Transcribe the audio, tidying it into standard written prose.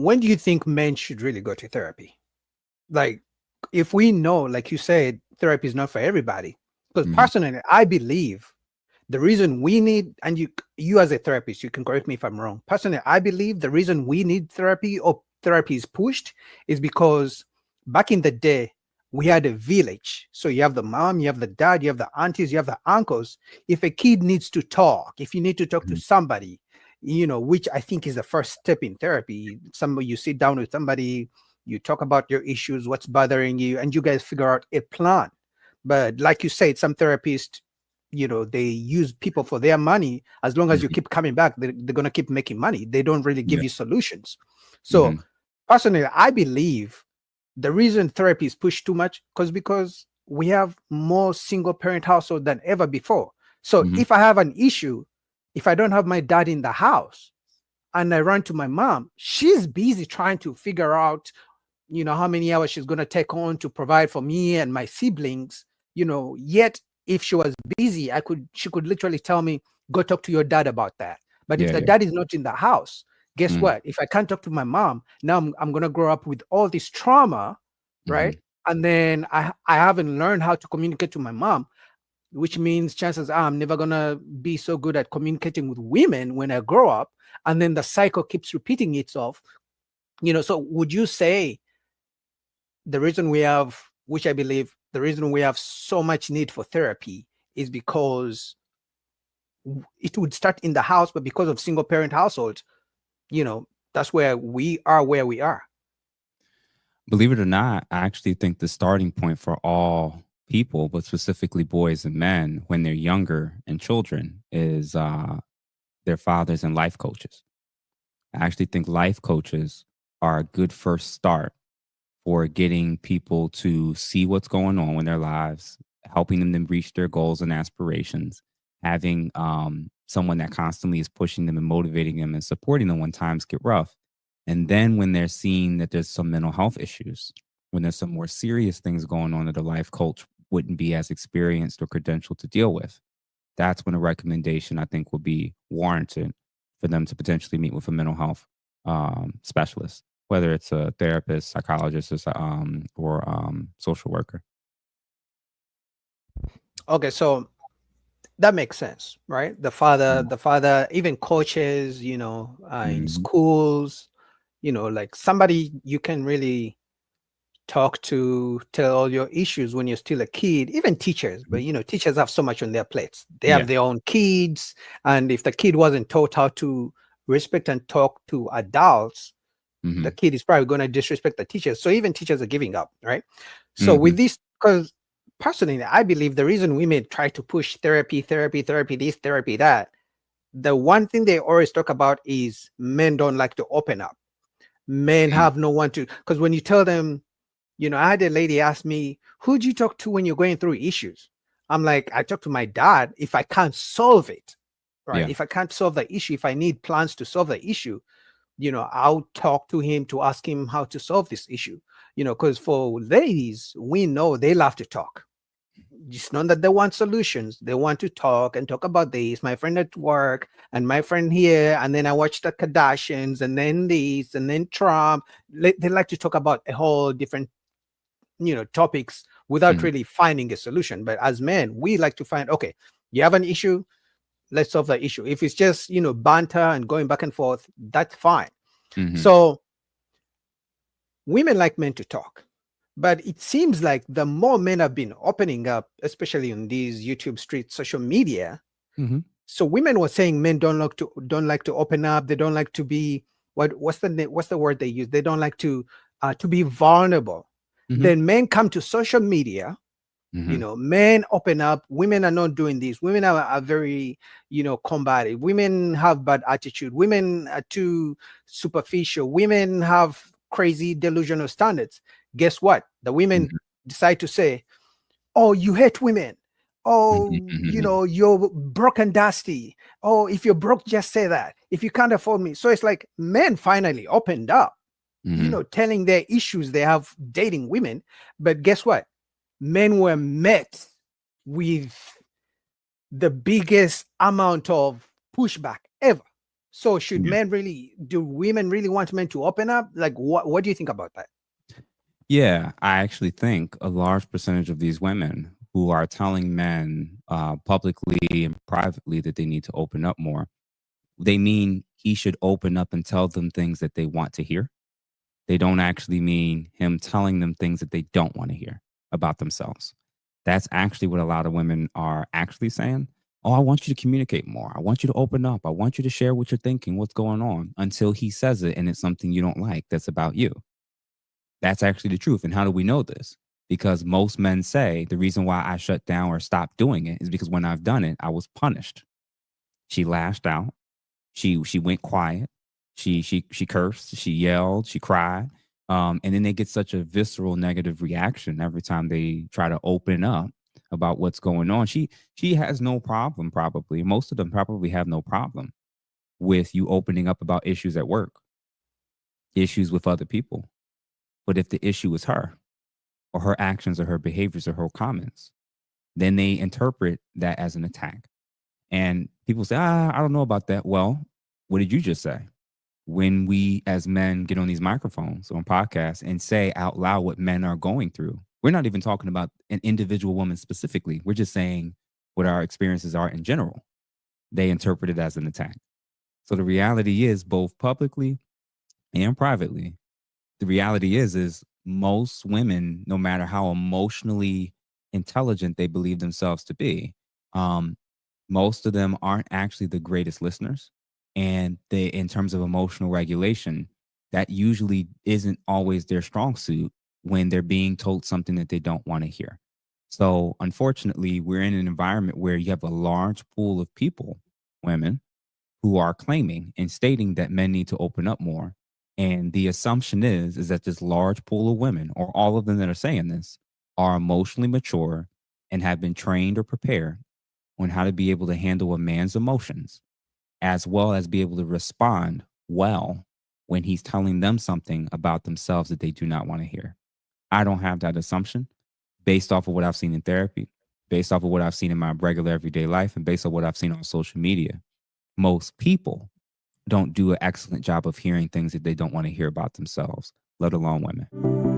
when do you think men should really go to therapy? Like, if we know, like you said, therapy is not for everybody. Because Mhm. personally, I believe the reason we need, and you as a therapist, you can correct me if I'm wrong. Personally, I believe the reason we need therapy or therapy is pushed is because back in the day, we had a village. So you have the mom, you have the dad, you have the aunties, you have the uncles. If a kid needs to talk, if you need to talk to Mhm. somebody, which I think is the first step in therapy, somebody, you sit down with somebody, you talk about your issues, what's bothering you, and you guys figure out a plan. But like you said, some therapists, they use people for their money. As long as you Mhm. keep coming back, they're going to keep making money. They don't really give Yeah. you solutions. So Mhm. personally, I believe the reason therapy is pushed too much because we have more single parent household than ever before. So Mhm. if I have an issue, if I don't have my dad in the house and I run to my mom, she's busy trying to figure out, how many hours she's going to take on to provide for me and my siblings, yet if she was busy, she could literally tell me, go talk to your dad about that. But if Yeah, the yeah. dad is not in the house, guess Mhm. what? If I can't talk to my mom, now I'm going to grow up with all this trauma, right? Mhm. And then I haven't learned how to communicate to my mom, which means chances are I'm never going to be so good at communicating with women when I grow up. And then the cycle keeps repeating itself. So would you say the reason we have, which I believe, the reason we have so much need for therapy is because it would start in the house, but because of single parent households, that's where we are where we are. Believe it or not, I actually think the starting point for all people, but specifically boys and men, when they're younger and children, is their fathers and life coaches. I actually think life coaches are a good first start for getting people to see what's going on in their lives, helping them to reach their goals and aspirations, having someone that constantly is pushing them and motivating them and supporting them when times get rough. And then when they're seeing that there's some mental health issues, when there's some more serious things going on that a life coach wouldn't be as experienced or credentialed to deal with, that's when a recommendation I think would be warranted for them to potentially meet with a mental health specialist, whether it's a therapist, psychologist, or social worker. Okay, so that makes sense, right? The father, even coaches, in Mm-hmm. schools, like somebody you can really talk to, tell all your issues when you're still a kid, even teachers. But teachers have so much on their plates. They have Yeah. their own kids, and if the kid wasn't taught how to respect and talk to adults, the Mm-hmm. kid is probably going to disrespect the teachers. So even teachers are giving up, right? So Mm-hmm. with this, because personally I believe the reason women try to push therapy this, therapy that, the one thing they always talk about is men don't like to open up. Men have no one to, because when you tell them, I had a lady ask me, who do you talk to when you're going through issues? I'm like, I talk to my dad if I can't solve it, right? Yeah. If I can't solve the issue, if I need plans to solve the issue, I'll talk to him to ask him how to solve this issue, because for ladies, we know they love to talk. It's not that they want solutions. They want to talk and talk about this. My friend at work and my friend here, and then I watch the Kardashians, and then this, and then Trump. They like to talk about a whole different, topics without Mm-hmm. really finding a solution. But as men, we like to find, okay, you have an issue, let's solve the issue. If it's just, banter and going back and forth, that's fine. Mm-hmm. So women like men to talk, but it seems like the more men have been opening up, especially on these YouTube streets, social media. Mm-hmm. So women were saying men don't like to open up. They don't like to be, what's the word they use? They don't like to be vulnerable. Mm-hmm. Then men come to social media. Mm-hmm. Men open up. Women are not doing this. Women are very, combative. Women have bad attitude. Women are too superficial. Women have crazy delusional standards. Guess what? The women decide to say, oh, you hate women. Oh, Mm-hmm. you're broke and dusty. Oh, if you're broke, just say that. If you can't afford me. So it's like men finally opened up, Mm-hmm. telling their issues they have dating women. But guess what? Men were met with the biggest amount of pushback ever. So should Yeah. men really, do women really want men to open up? Like what do you think about that? Yeah, I actually think a large percentage of these women who are telling men publicly and privately that they need to open up more, they mean he should open up and tell them things that they want to hear. They don't actually mean him telling them things that they don't want to hear about themselves. That's actually what a lot of women are actually saying. Oh, I want you to communicate more. I want you to open up. I want you to share what you're thinking, what's going on, until he says it and it's something you don't like that's about you. That's actually the truth. And how do we know this? Because most men say the reason why I shut down or stopped doing it is because when I've done it, I was punished. She lashed out. She went quiet. She cursed. She yelled. She cried. And then they get such a visceral negative reaction every time they try to open up about what's going on. She has no problem. Probably most of them probably have no problem with you opening up about issues at work, issues with other people. But if the issue is her or her actions or her behaviors or her comments, then they interpret that as an attack. And people say, I don't know about that. Well, what did you just say? When we as men get on these microphones on podcasts and say out loud what men are going through, we're not even talking about an individual woman specifically. We're just saying what our experiences are in general. They interpret it as an attack. So the reality is, both publicly and privately, the reality is most women, no matter how emotionally intelligent they believe themselves to be, um, most of them aren't actually the greatest listeners. And they, in terms of emotional regulation, that usually isn't always their strong suit when they're being told something that they don't want to hear. So unfortunately, we're in an environment where you have a large pool of people, women, who are claiming and stating that men need to open up more. And the assumption is that this large pool of women, or all of them that are saying this, are emotionally mature and have been trained or prepared on how to be able to handle a man's emotions, as well as be able to respond well when he's telling them something about themselves that they do not want to hear. I don't have that assumption based off of what I've seen in therapy, based off of what I've seen in my regular everyday life, and based on what I've seen on social media. Most people don't do an excellent job of hearing things that they don't want to hear about themselves, let alone women.